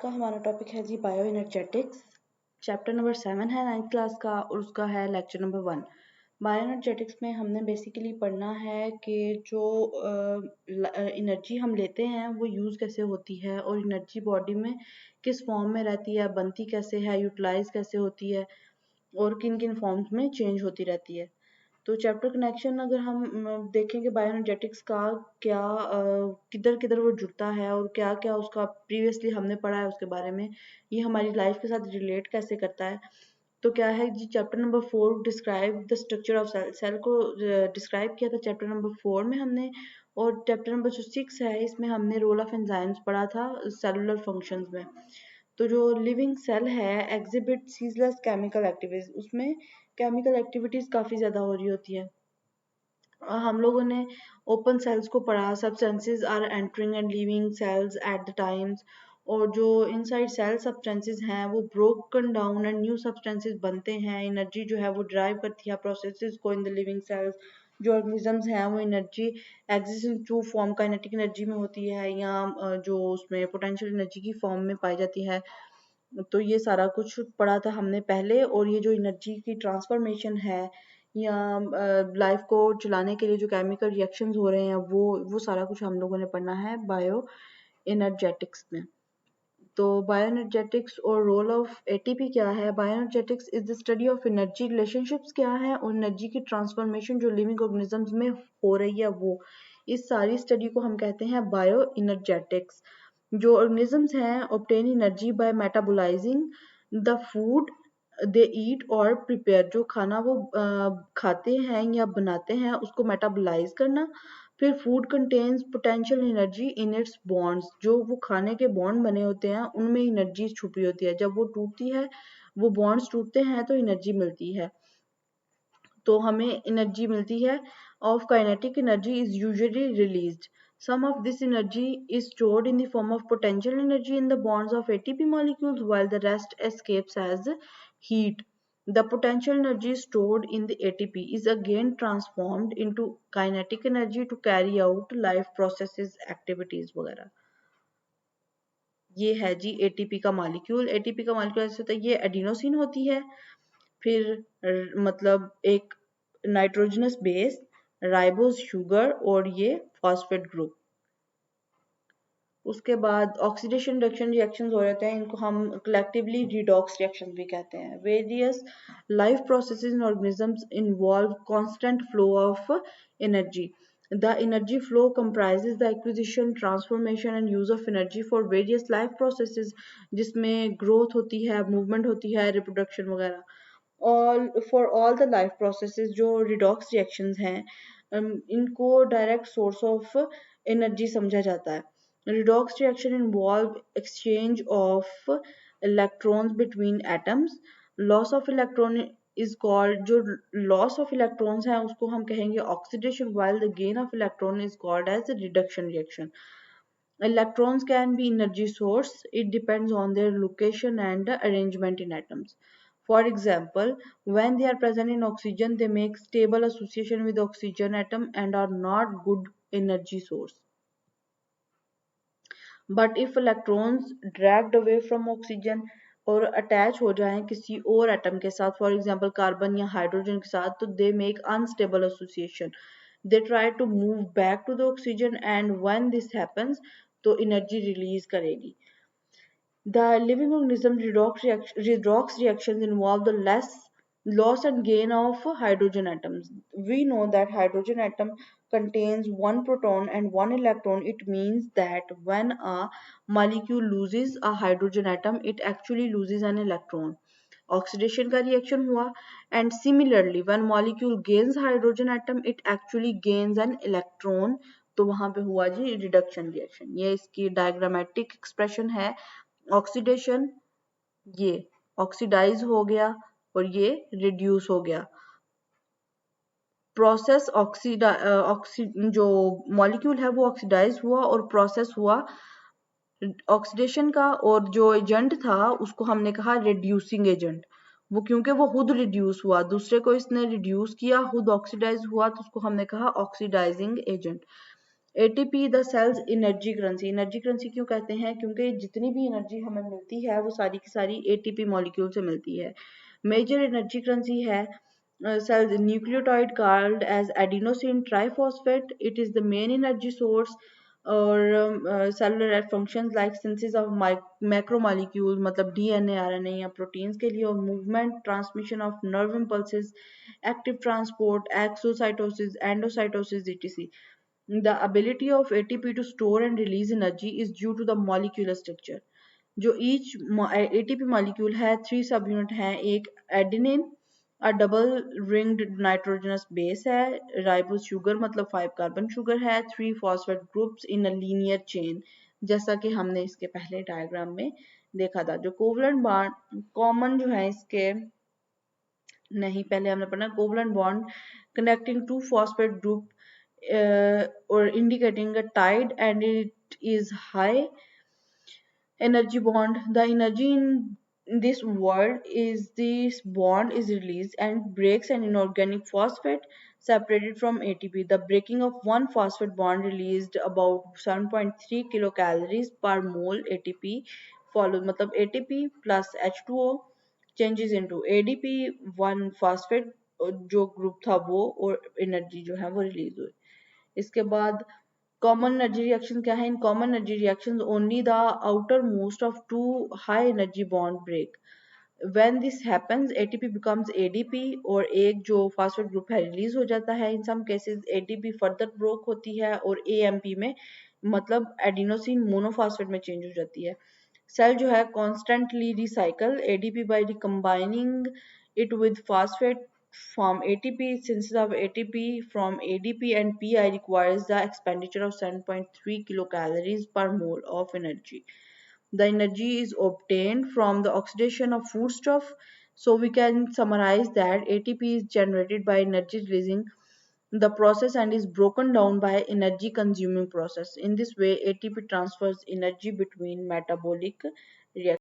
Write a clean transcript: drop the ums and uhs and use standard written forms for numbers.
का हमारा टॉपिक है जी बायो एनर्जेटिक्स। चैप्टर नंबर 7 है 9th क्लास का और उसका है लेक्चर नंबर 1। बायो एनर्जेटिक्स में हमने बेसिकली पढ़ना है कि जो एनर्जी हम लेते हैं वो यूज़ कैसे होती है और एनर्जी बॉडी में किस फॉर्म में रहती है, बनती कैसे है, यूटिलाइज कैसे होती है और किन किन फॉर्म्स में चेंज होती रहती है। तो चैप्टर कनेक्शन अगर हम देखेंगे बायो एनर्जेटिक्स का क्या किधर किधर वो जुड़ता है और क्या क्या उसका प्रीवियसली हमने पढ़ा है उसके बारे में, ये हमारी लाइफ के साथ रिलेट कैसे करता है। तो क्या है जी, chapter number 4 describe the structure of cell. Cell को डिस्क्राइब किया था चैप्टर नंबर 4 में हमने, और चैप्टर नंबर जो 6 है इसमें हमने रोल ऑफ एंजाइम्स पढ़ा था सेलुलर फंक्शंस में। तो जो लिविंग सेल है एग्जिबिट सीजलेस केमिकल एक्टिविटीज, उसमें केमिकल एक्टिविटीज काफी ज्यादा हो रही होती है। हम लोगों ने ओपन सेल्स को पढ़ा, substances are entering and leaving cells at the times, और जो इनसाइड सेल सब्सटेंसेस हैं वो broken down and new substances बनते हैं। एनर्जी जो है वो ड्राइव करती है प्रोसेसेस को इन द लिविंग सेल्स। जो ऑर्गेनिजम्स हैं वो energy exist in two form, kinetic energy में होती है या जो उसमें पोटेंशियल एनर्जी की फॉर्म में पाई जाती है। तो ये सारा कुछ पढ़ा था हमने पहले, और ये जो एनर्जी की ट्रांसफॉर्मेशन है या लाइफ को चलाने के लिए जो केमिकल रिएक्शंस हो रहे हैं वो सारा कुछ हम लोगों ने पढ़ना है बायो एनर्जेटिक्स में। तो बायो एनर्जेटिक्स और रोल ऑफ एटीपी क्या है। Bio energetics is the study of energy relationships क्या है, और एनर्जी की ट्रांसफॉर्मेशन जो लिविंग ऑर्गेनिजम्स में हो रही है वो, इस सारी स्टडी को हम कहते हैं बायो एनर्जेटिक्स। जो ऑर्गेनिजम्स हैं obtain energy by metabolising the food they eat और प्रिपेयर, जो खाना वो खाते हैं या बनाते हैं उसको मेटाबोलाइज करना। फिर food contains potential energy in its bonds, जो वो खाने के बॉन्ड बने होते हैं उनमें एनर्जी छुपी होती है। जब वो टूटती है, वो बॉन्ड्स टूटते हैं तो एनर्जी मिलती है। तो हमें एनर्जी मिलती है। Of kinetic energy is usually released. Some of this energy is stored in the form of potential energy in the bonds of ATP molecules, while the rest escapes as heat. The potential energy stored in the ATP is again transformed into kinetic energy to carry out life processes, activities वगैरह। ये है जी ATP का molecule. ATP का molecule ऐसे होता है, ये adenosine होती है, फिर मतलब एक नाइट्रोजनस बेस, राइबोस शुगर और ये फॉस्फेट ग्रुप। उसके बाद ऑक्सीडेशन रिडक्शन रिएक्शंस हो जाते हैं, इनको हम कलेक्टिवली रिडॉक्स रिएक्शंस भी कहते हैं। Various life processes in organisms involve constant flow of energy. The energy flow comprises the acquisition, transformation and use of energy for various life processes, जिसमें growth होती है, movement होती है, reproduction वगैरह। all for all the life processes जो redox reactions हैं, इनको direct source of energy समझा जाता है। Redox reaction involve exchange of electrons between atoms. Loss of electron is called, जो loss of electrons है उसको हम कहेंगे oxidation, while the gain of electron is called as a reduction reaction. Electrons can be energy source. It depends on their location and arrangement in atoms. For example, when they are present in oxygen, they make stable association with the oxygen atom and are not good energy source. But if electrons dragged away from oxygen और attach हो जाएं किसी और atom के साथ, for example carbon या hydrogen के साथ, तो they make unstable association. They try to move back to the oxygen and when this happens तो एनर्जी रिलीज करेगी। The living organism redox reactions involve the loss and gain of hydrogen atoms. We know that hydrogen atom contains one proton and one electron. It means that when a molecule loses a hydrogen atom, it actually loses an electron. Oxidation का reaction हुआ, and similarly when molecule gains hydrogen atom, it actually gains an electron. तो वहां पे हुआ जी reduction reaction. ये इसकी diagrammatic expression है। Oxidation, ये ऑक्सीडाइज हो गया और ये रिड्यूस हो गया। प्रोसेस जो मॉलिक्यूल है वो ऑक्सीडाइज हुआ और प्रोसेस हुआ ऑक्सीडेशन का, और जो एजेंट था उसको हमने कहा रिड्यूसिंग एजेंट। वो क्योंकि वो खुद रिड्यूस हुआ, दूसरे को इसने रिड्यूस किया, खुद ऑक्सीडाइज हुआ, तो उसको हमने कहा oxidising agent. ATP the cell's energy currency. Energy currency क्यों कहते हैं? क्योंकि जितनी भी एनर्जी हमें मिलती है वो सारी की सारी ATP मॉलिक्यूल से मिलती है। मेजर एनर्जी करेंसी है cells nucleotide called as adenosine triphosphate. It is the main energy source और cellular functions like synthesis of macromolecules मतलब DNA, RNA या proteins के लिए, और movement, transmission of nerve impulses, active transport, exocytosis, endocytosis, etc. The ability of ATP to store and release energy is due to the molecular structure. जो each ATP molecule है, 3 सब unit हैं। एक adenine, अ double ringed nitrogenous base है। Ribose sugar मतलब 5 carbon sugar है। 3 phosphate groups in a linear chain, जैसा कि हमने इसके पहले डायग्राम में देखा था। जो कोवलेंट बॉन्ड कॉमन जो है इसके, नहीं पहले हमने पढ़ा covalent bond connecting to phosphate group or indicating a tide, and it is high energy bond. The energy in this world is this bond is released and breaks an inorganic phosphate separated from ATP. The breaking of one phosphate bond released about 7.3 kilocalories per mole ATP follows, मतलब ATP plus H2O changes into ADP, one phosphate जो group था वो, और energy जो है वो release हुई। इसके बाद कॉमन एनर्जी रिएक्शन क्या है? In common energy reactions only the outermost of two high energy bond break. When this happens ATP becomes ADP, और एक जो फास्फेट ग्रुप है रिलीज हो जाता है। In some cases ATP further broke होती है और एएमपी में मतलब एडिनोसिन मोनोफॉस्फेट में चेंज हो जाती है। सेल जो है constantly recycle ADP by recombining it with phosphate form ATP. Synthesis of ATP from ADP and PI requires the expenditure of 7.3 kilocalories per mole of energy. The energy is obtained from the oxidation of foodstuff. So we can summarize that ATP is generated by energy releasing the process and is broken down by energy consuming process. In this way, ATP transfers energy between metabolic reactions.